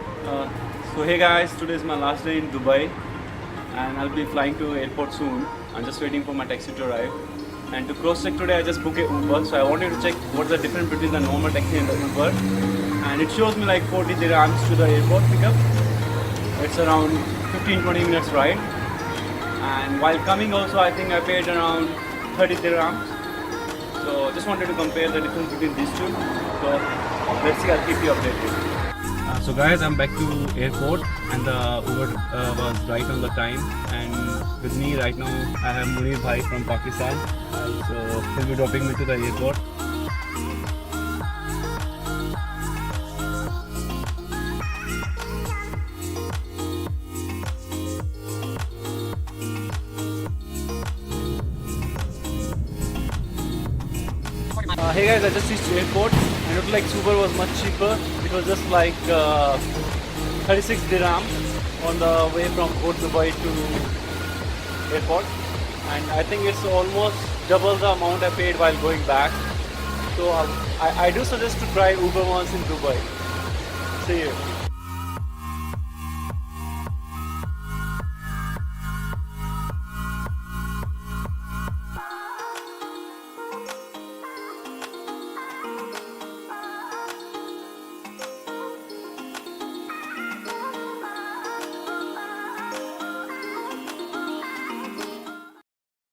Uh, so hey guys, today is my last day in Dubai and I'll be flying to airport soon. I'm just waiting for my taxi to arrive. And to cross check today I just booked a Uber, so I wanted to check what's the difference between the normal taxi and the Uber. And it shows me like 40 dirhams to the airport pickup. It's around 15-20 minutes ride. And while coming also I think I paid around 30 dirhams. So just wanted to compare the difference between these two. So let's see, I'll keep you updated. So guys, I'm back to airport and the Uber was right on the time, and with me right now I have Munir Bhai from Pakistan. So he'll be dropping me to the airport. Hey guys, I just reached the airport and it looked like Uber was much cheaper. It was just like 36 dirham on the way from Port Dubai to airport, and I think it's almost double the amount I paid while going back. So I do suggest to try Uber once in Dubai. See you.